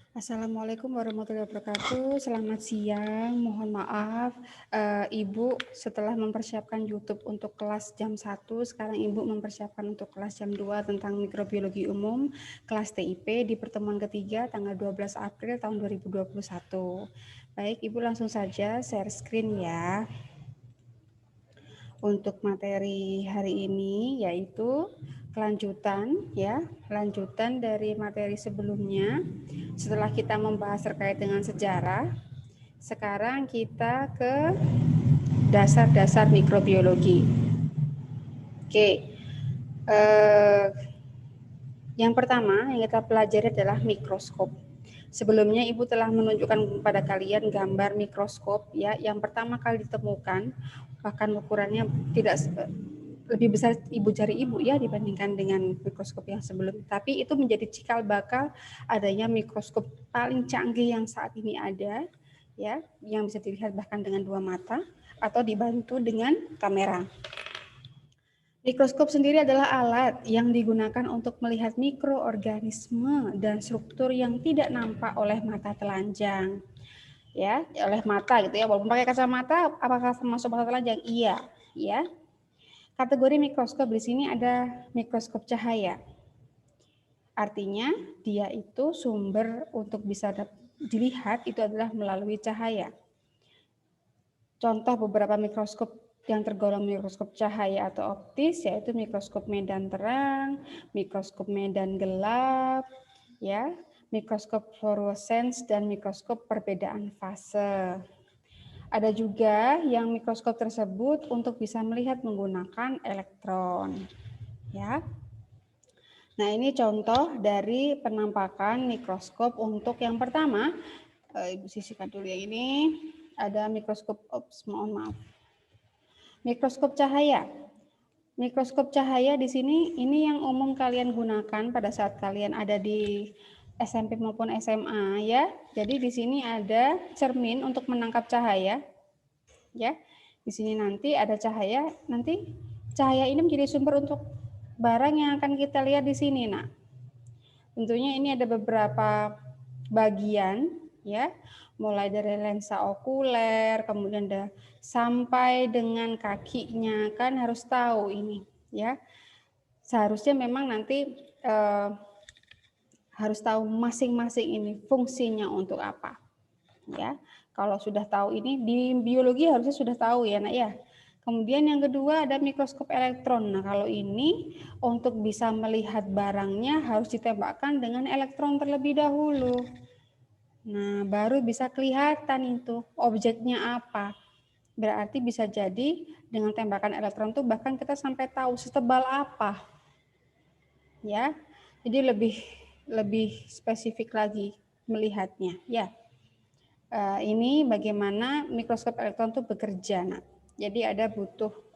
Assalamualaikum warahmatullahi wabarakatuh. Selamat siang. Mohon maaf, Ibu setelah mempersiapkan YouTube untuk kelas jam 1, sekarang Ibu mempersiapkan untuk kelas jam 2 tentang mikrobiologi umum, kelas TIP di pertemuan ketiga tanggal 12 April tahun 2021. Baik, Ibu langsung saja share screen ya. Untuk materi hari ini yaitu kelanjutan ya, lanjutan dari materi sebelumnya. Setelah kita membahas terkait dengan sejarah, sekarang kita ke dasar-dasar mikrobiologi. Oke, yang pertama yang kita pelajari adalah mikroskop. Sebelumnya Ibu telah menunjukkan kepada kalian gambar mikroskop ya, yang pertama kali ditemukan, bahkan ukurannya tidak lebih besar jari Ibu ya dibandingkan dengan mikroskop yang sebelum. Tapi itu menjadi cikal bakal adanya mikroskop paling canggih yang saat ini ada ya, yang bisa dilihat bahkan dengan dua mata atau dibantu dengan kamera. Mikroskop sendiri adalah alat yang digunakan untuk melihat mikroorganisme dan struktur yang tidak nampak oleh mata telanjang. Ya, oleh mata gitu ya. Walaupun pakai kacamata, apakah termasuk mata telanjang? Iya, ya. Kategori mikroskop di sini ada mikroskop cahaya. Artinya dia itu sumber untuk bisa dilihat itu adalah melalui cahaya. Contoh beberapa mikroskop yang tergolong mikroskop cahaya atau optis yaitu mikroskop medan terang, mikroskop medan gelap, ya, mikroskop fluorescence dan mikroskop perbedaan fase. Ada juga yang mikroskop tersebut untuk bisa melihat menggunakan elektron, ya. Nah, ini contoh dari penampakan mikroskop untuk yang pertama. Ibu sisihkan dulu yang ini. Ada mikroskop, mohon maaf. Mikroskop cahaya. Mikroskop cahaya di sini ini yang umum kalian gunakan pada saat kalian ada di SMP maupun SMA ya. Jadi di sini ada cermin untuk menangkap cahaya. Ya. Di sini nanti ada cahaya, nanti cahaya ini menjadi sumber untuk barang yang akan kita lihat di sini, Nak. Tentunya ini ada beberapa bagian ya, mulai dari lensa okuler, kemudian ada sampai dengan kakinya, kan harus tahu ini ya. Seharusnya memang nanti harus tahu masing-masing ini fungsinya untuk apa. Ya. Kalau sudah tahu ini di biologi harusnya sudah tahu ya, Nak ya. Kemudian yang kedua ada mikroskop elektron. Nah, kalau ini untuk bisa melihat barangnya harus ditembakkan dengan elektron terlebih dahulu. Nah, baru bisa kelihatan itu objeknya apa. Berarti bisa jadi dengan tembakan elektron itu bahkan kita sampai tahu setebal apa. Ya. Jadi lebih spesifik lagi melihatnya, ya. Ini bagaimana mikroskop elektron itu bekerja. Nah, jadi ada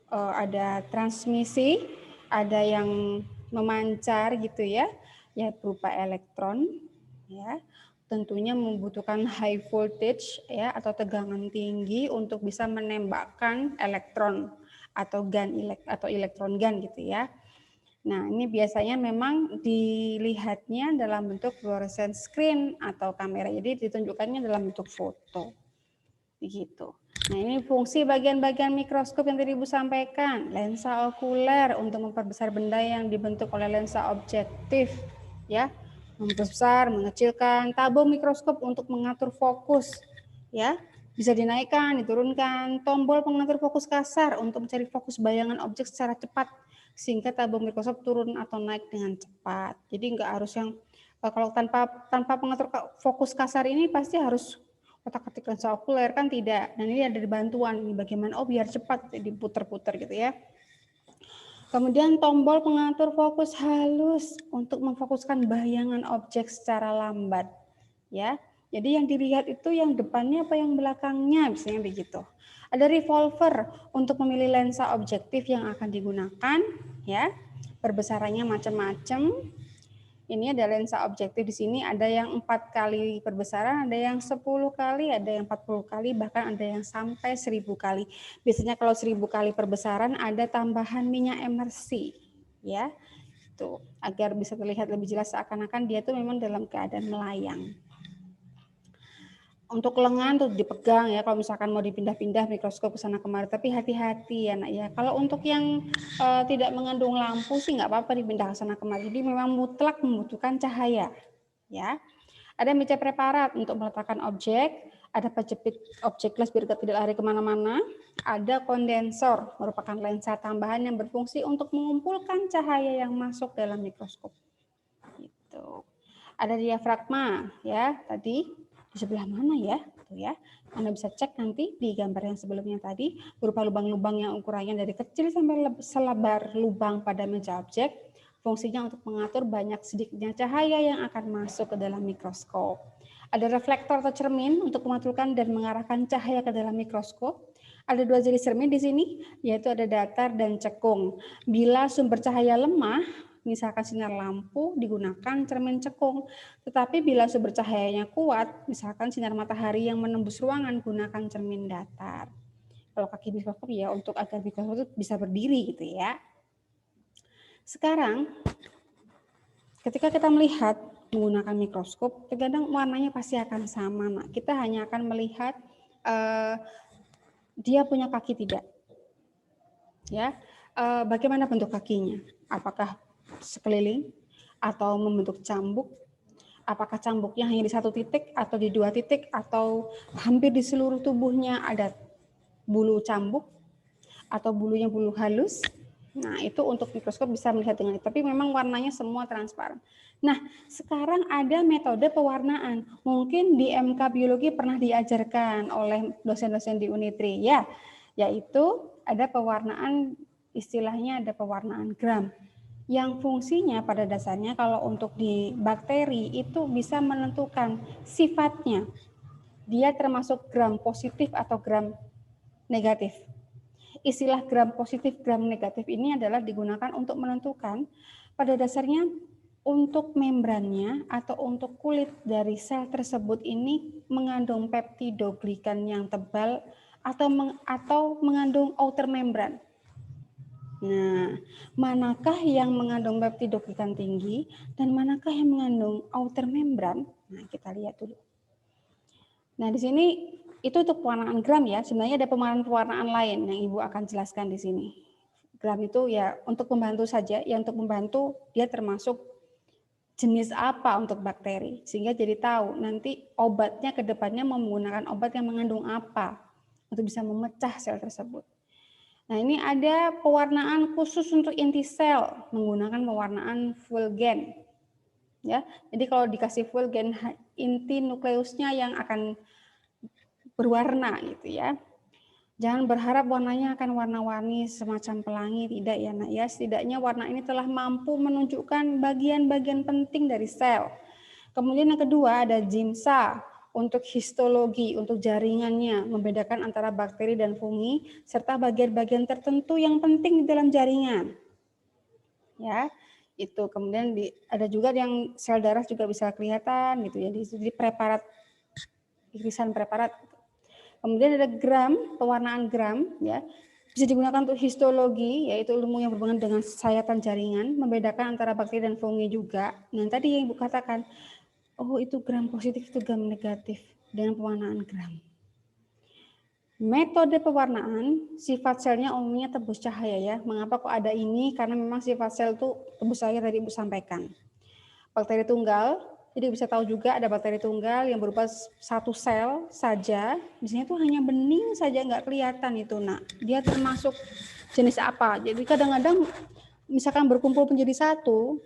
ada transmisi, ada yang memancar gitu ya, ya berupa elektron, ya. Tentunya membutuhkan high voltage ya atau tegangan tinggi untuk bisa menembakkan elektron atau elektron gun gitu ya. Nah, ini biasanya memang dilihatnya dalam bentuk fluorescence screen atau kamera. Jadi ditunjukkannya dalam bentuk foto. Begitu. Nah, ini fungsi bagian-bagian mikroskop yang tadi Ibu sampaikan. Lensa okuler untuk memperbesar benda yang dibentuk oleh lensa objektif, ya. Membesar, mengecilkan. Tabung mikroskop untuk mengatur fokus, ya. Bisa dinaikkan, diturunkan. Tombol pengatur fokus kasar untuk mencari fokus bayangan objek secara cepat sehingga tabung mikroskop turun atau naik dengan cepat. Jadi enggak harus yang kalau tanpa pengatur fokus kasar ini pasti harus otak-atik lensa okuler kan tidak. Dan ini ada bantuan ini bagaimana biar cepat diputer-puter gitu ya. Kemudian tombol pengatur fokus halus untuk memfokuskan bayangan objek secara lambat ya. Jadi yang dilihat itu yang depannya apa yang belakangnya misalnya begitu. Ada revolver untuk memilih lensa objektif yang akan digunakan ya. Perbesarannya macam-macam. Ini ada lensa objektif di sini ada yang 4 kali perbesaran, ada yang 10 kali, ada yang 40 kali, bahkan ada yang sampai 1000 kali. Biasanya kalau 1000 kali perbesaran ada tambahan minyak emersi ya. Tuh, agar bisa terlihat lebih jelas seakan-akan dia tuh memang dalam keadaan melayang. untuk lengan tuh dipegang ya kalau misalkan mau dipindah-pindah mikroskop ke sana kemari, tapi hati-hati ya nak ya. Kalau untuk yang tidak mengandung lampu sih nggak apa-apa dipindah ke sana kemari. Jadi memang mutlak membutuhkan cahaya ya. Ada meja preparat untuk meletakkan objek, ada penjepit objek glass biar tidak lari kemana-mana, ada kondensor merupakan lensa tambahan yang berfungsi untuk mengumpulkan cahaya yang masuk dalam mikroskop. Gitu. Ada diafragma ya tadi di sebelah mana ya? Tuh ya. Anda bisa cek nanti di gambar yang sebelumnya tadi berupa lubang-lubang yang ukurannya dari kecil sampai selebar lubang pada meja objek. Fungsinya untuk mengatur banyak sedikitnya cahaya yang akan masuk ke dalam mikroskop. Ada reflektor atau cermin untuk memantulkan dan mengarahkan cahaya ke dalam mikroskop. Ada dua jenis cermin di sini, yaitu ada datar dan cekung. Bila sumber cahaya lemah, misalkan sinar lampu, digunakan cermin cekung. Tetapi bila sumber cahayanya kuat, misalkan sinar matahari yang menembus ruangan, gunakan cermin datar. Kalau kaki mikroskop ya untuk agar mikroskop itu bisa berdiri gitu ya. Sekarang, ketika kita melihat menggunakan mikroskop, terkadang warnanya pasti akan sama. Nah, kita hanya akan melihat dia punya kaki tidak. Ya, bagaimana bentuk kakinya? Apakah sekeliling atau membentuk cambuk? Apakah cambuknya hanya di satu titik atau di dua titik atau hampir di seluruh tubuhnya ada bulu cambuk atau bulunya bulu halus? Nah, itu untuk mikroskop bisa melihat dengan itu. Tapi memang warnanya semua transparan. Nah, sekarang ada metode pewarnaan. Mungkin di MK Biologi pernah diajarkan oleh dosen-dosen di Unitri, ya, yaitu ada pewarnaan, istilahnya ada pewarnaan gram. Yang fungsinya pada dasarnya kalau untuk di bakteri itu bisa menentukan sifatnya. Dia termasuk gram positif atau gram negatif. Istilah gram positif, gram negatif ini adalah digunakan untuk menentukan pada dasarnya untuk membrannya atau untuk kulit dari sel tersebut ini mengandung peptidoglikan yang tebal atau mengandung outer membran. Nah, manakah yang mengandung peptidoglikan tinggi dan manakah yang mengandung outer membran? Nah, kita lihat dulu. Nah, di sini itu untuk pewarnaan gram ya. Sebenarnya ada pewarnaan lain yang Ibu akan jelaskan di sini. Gram itu ya untuk membantu saja, ya untuk membantu dia termasuk jenis apa untuk bakteri. Sehingga jadi tahu nanti obatnya ke depannya mau menggunakan obat yang mengandung apa untuk bisa memecah sel tersebut. Nah, ini ada pewarnaan khusus untuk inti sel menggunakan pewarnaan Fulgen. Ya, jadi kalau dikasih Fulgen inti nukleusnya yang akan berwarna gitu ya. Jangan berharap warnanya akan warna-warni semacam pelangi, tidak ya nak ya. Setidaknya warna ini telah mampu menunjukkan bagian-bagian penting dari sel. Kemudian yang kedua ada JIMSA untuk histologi, untuk jaringannya, membedakan antara bakteri dan fungi serta bagian-bagian tertentu yang penting di dalam jaringan. Ya, itu kemudian ada juga yang sel darah juga bisa kelihatan gitu ya di preparat, irisan preparat. Kemudian ada gram, pewarnaan gram ya. Bisa digunakan untuk histologi, yaitu ilmu yang berhubungan dengan sayatan jaringan, membedakan antara bakteri dan fungi juga. Nah, tadi yang Ibu katakan, oh itu gram positif, itu gram negatif dengan pewarnaan gram. Metode pewarnaan, sifat selnya umumnya tembus cahaya ya. Mengapa kok ada ini? Karena memang sifat sel itu tembus cahaya tadi Ibu sampaikan. Bakteri tunggal, jadi bisa tahu juga ada bakteri tunggal yang berupa satu sel saja, biasanya itu hanya bening saja nggak kelihatan itu nak. Dia termasuk jenis apa? Jadi kadang-kadang misalkan berkumpul menjadi satu,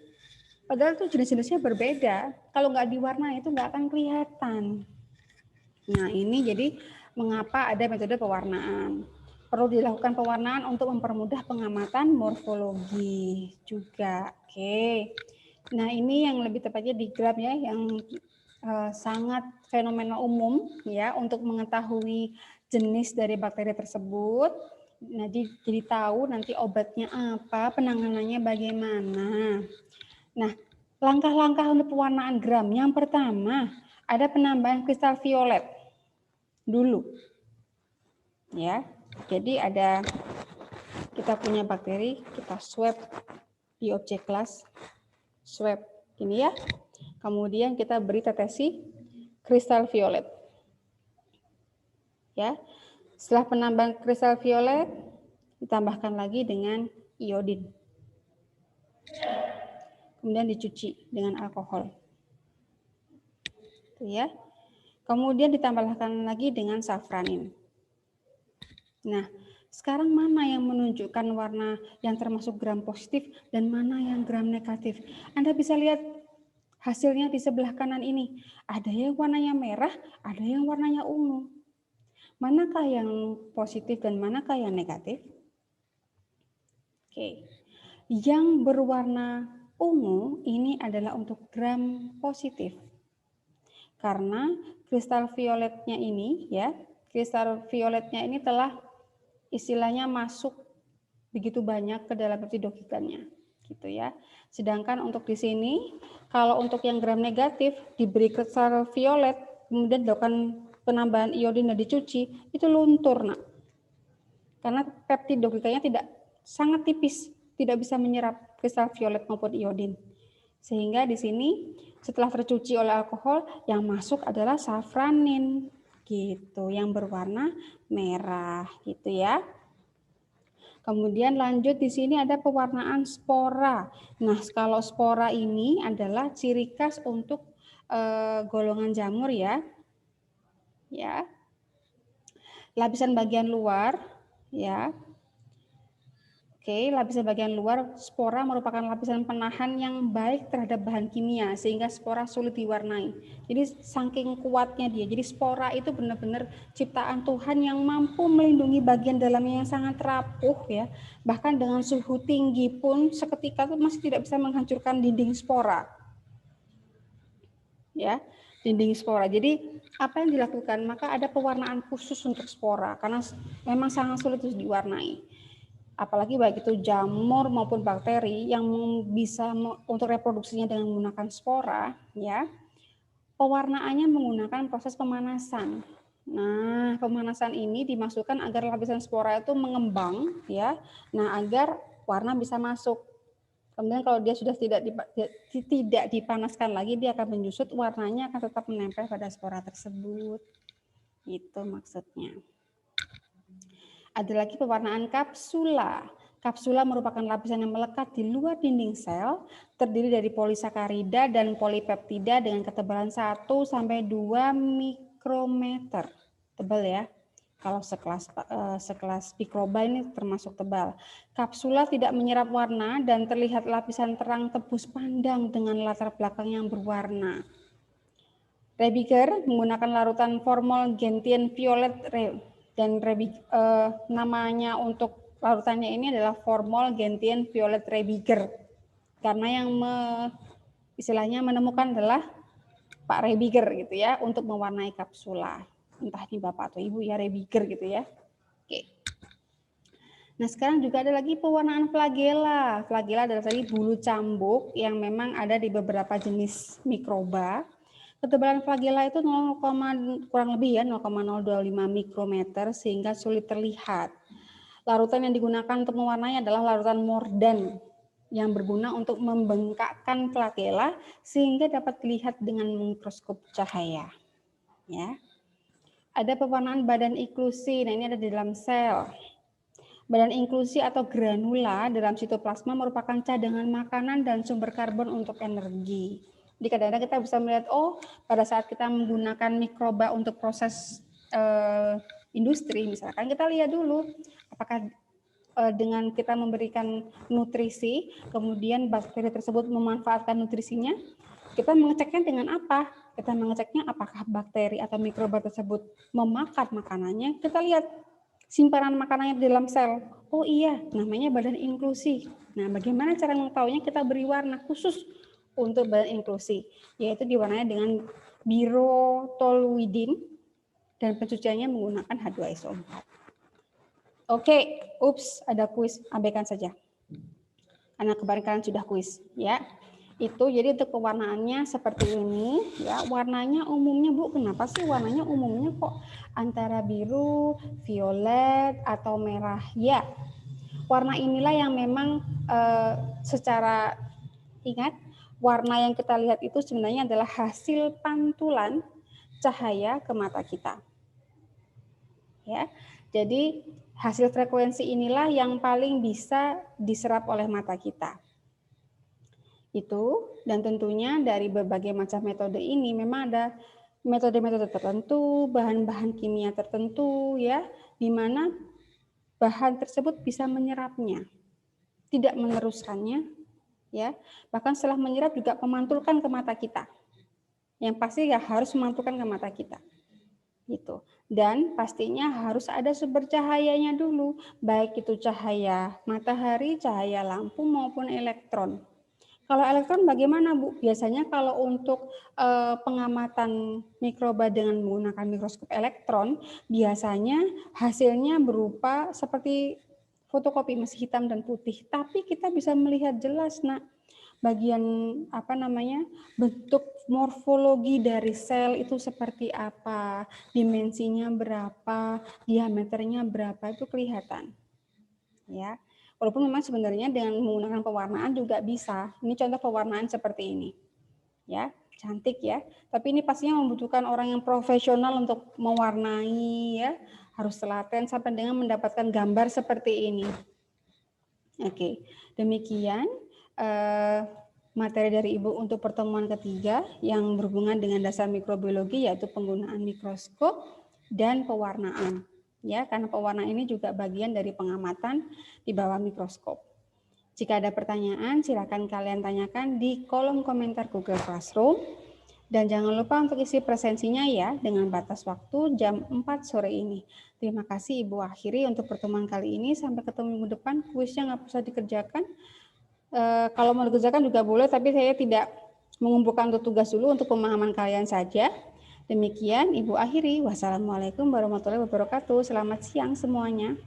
padahal itu jenis-jenisnya berbeda. Kalau nggak diwarnai itu nggak akan kelihatan. Nah ini jadi mengapa ada metode pewarnaan. Perlu dilakukan pewarnaan untuk mempermudah pengamatan morfologi juga. Oke. Nah, ini yang lebih tepatnya di gram ya, yang sangat fenomena umum ya untuk mengetahui jenis dari bakteri tersebut. Nah, jadi tahu nanti obatnya apa, penanganannya bagaimana. Nah, langkah-langkah untuk pewarnaan gram. Yang pertama, ada penambahan kristal violet dulu. Ya. Jadi ada kita punya bakteri, kita swab di objek glass. Swab ini ya, kemudian kita beri tetesi kristal violet. Ya. Setelah penambahan kristal violet, ditambahkan lagi dengan iodin. Kemudian dicuci dengan alkohol. Itu ya. Kemudian ditambahkan lagi dengan safranin. Nah, sekarang mana yang menunjukkan warna yang termasuk gram positif dan mana yang gram negatif? Anda bisa lihat hasilnya di sebelah kanan ini. Ada yang warnanya merah, ada yang warnanya ungu. Manakah yang positif dan manakah yang negatif? Oke. Yang berwarna ungu ini adalah untuk gram positif. Karena kristal violetnya ini ya, kristal violetnya ini telah istilahnya masuk begitu banyak ke dalam peptidoglikannya gitu ya. Sedangkan untuk di sini kalau untuk yang gram negatif diberi kristal violet kemudian dilakukan penambahan iodin dan dicuci, itu luntur, Nak. Karena peptidoglikanya tidak sangat tipis, tidak bisa menyerap kristal violet maupun iodin. Sehingga di sini setelah tercuci oleh alkohol yang masuk adalah safranin gitu, yang berwarna merah gitu ya. Kemudian lanjut di sini ada pewarnaan spora. Nah, kalau spora ini adalah ciri khas untuk golongan jamur ya. Ya. Lapisan bagian luar ya. Oke, lapisan bagian luar spora merupakan lapisan penahan yang baik terhadap bahan kimia sehingga spora sulit diwarnai. Jadi saking kuatnya dia. Jadi spora itu benar-benar ciptaan Tuhan yang mampu melindungi bagian dalamnya yang sangat rapuh ya. Bahkan dengan suhu tinggi pun seketika itu masih tidak bisa menghancurkan dinding spora. Ya, dinding spora. Jadi apa yang dilakukan? Maka ada pewarnaan khusus untuk spora karena memang sangat sulit untuk diwarnai. Apalagi baik itu jamur maupun bakteri yang bisa untuk reproduksinya dengan menggunakan spora, ya, pewarnaannya menggunakan proses pemanasan. Nah, pemanasan ini dimasukkan agar lapisan spora itu mengembang, ya. Nah, agar warna bisa masuk. Kemudian kalau dia sudah tidak dipanaskan lagi, dia akan menyusut, warnanya akan tetap menempel pada spora tersebut. Itu maksudnya. Ada lagi pewarnaan kapsula. Kapsula merupakan lapisan yang melekat di luar dinding sel, terdiri dari polisakarida dan polipeptida dengan ketebalan 1 sampai 2 mikrometer. Tebal ya. Kalau sekelas mikroba ini termasuk tebal. Kapsula tidak menyerap warna dan terlihat lapisan terang tebus pandang dengan latar belakang yang berwarna. Rebiger menggunakan larutan formol gentian violet dan namanya untuk larutannya ini adalah formol gentian violet Rebiger karena yang istilahnya menemukan adalah Pak Rebiger gitu ya untuk mewarnai kapsula, entah ini Bapak atau Ibu ya, Rebiger gitu ya. Oke. Nah, sekarang juga ada lagi pewarnaan flagela. Flagela adalah tadi bulu cambuk yang memang ada di beberapa jenis mikroba. Ketebalan flagela itu 0, kurang lebih ya 0,025 mikrometer sehingga sulit terlihat. Larutan yang digunakan untuk mewarnai adalah larutan mordan yang berguna untuk membengkakkan flagela sehingga dapat dilihat dengan mikroskop cahaya. Ya. Ada pewarnaan badan inklusi. Nah, ini ada di dalam sel. Badan inklusi atau granula dalam sitoplasma merupakan cadangan makanan dan sumber karbon untuk energi. Jadi kadang-kadang kita bisa melihat, oh pada saat kita menggunakan mikroba untuk proses industri misalkan, kita lihat dulu apakah dengan kita memberikan nutrisi, kemudian bakteri tersebut memanfaatkan nutrisinya, kita mengeceknya dengan apa? Kita mengeceknya apakah bakteri atau mikroba tersebut memakan makanannya, kita lihat simpanan makanannya di dalam sel. Oh iya, namanya badan inklusi. Nah, bagaimana cara mengetahuinya? Kita beri warna khusus untuk badan inklusi, yaitu diwarnai dengan birotoluidin dan pencuciannya menggunakan H2SO4. Oke, ada kuis, abaikan saja. Karena kemarin kalian sudah kuis, ya. Itu jadi untuk pewarnaannya seperti ini, ya. Warnanya umumnya Bu, kenapa sih warnanya umumnya kok antara biru, violet atau merah? Ya. Warna inilah yang memang secara ingat, warna yang kita lihat itu sebenarnya adalah hasil pantulan cahaya ke mata kita. Ya. Jadi hasil frekuensi inilah yang paling bisa diserap oleh mata kita. Itu, dan tentunya dari berbagai macam metode ini memang ada metode-metode tertentu, bahan-bahan kimia tertentu ya, di mana bahan tersebut bisa menyerapnya, tidak meneruskannya ya. Bahkan setelah menyerap juga memantulkan ke mata kita. Yang pasti ya harus memantulkan ke mata kita. Gitu. Dan pastinya harus ada sumber cahayanya dulu, baik itu cahaya matahari, cahaya lampu maupun elektron. Kalau elektron bagaimana, Bu? Biasanya kalau untuk pengamatan mikroba dengan menggunakan mikroskop elektron, biasanya hasilnya berupa seperti fotokopi masih hitam dan putih, tapi kita bisa melihat jelas, Nak, bagian bentuk morfologi dari sel itu seperti apa, dimensinya berapa, diameternya berapa, itu kelihatan. Ya. Walaupun memang sebenarnya dengan menggunakan pewarnaan juga bisa. Ini contoh pewarnaan seperti ini. Ya, cantik ya. Tapi ini pastinya membutuhkan orang yang profesional untuk mewarnai ya. Harus telaten sampai dengan mendapatkan gambar seperti ini. Oke, demikian materi dari Ibu untuk pertemuan ketiga yang berhubungan dengan dasar mikrobiologi, yaitu penggunaan mikroskop dan pewarnaan. Ya, karena pewarnaan ini juga bagian dari pengamatan di bawah mikroskop. Jika ada pertanyaan, silakan kalian tanyakan di kolom komentar Google Classroom. Dan jangan lupa untuk isi presensinya ya, dengan batas waktu jam 4 sore ini. Terima kasih Ibu akhiri untuk pertemuan kali ini. Sampai ketemu minggu depan, kuisnya nggak usah dikerjakan. Kalau mau dikerjakan juga boleh, tapi saya tidak mengumpulkan untuk tugas dulu untuk pemahaman kalian saja. Demikian Ibu akhiri. Wassalamualaikum warahmatullahi wabarakatuh. Selamat siang semuanya.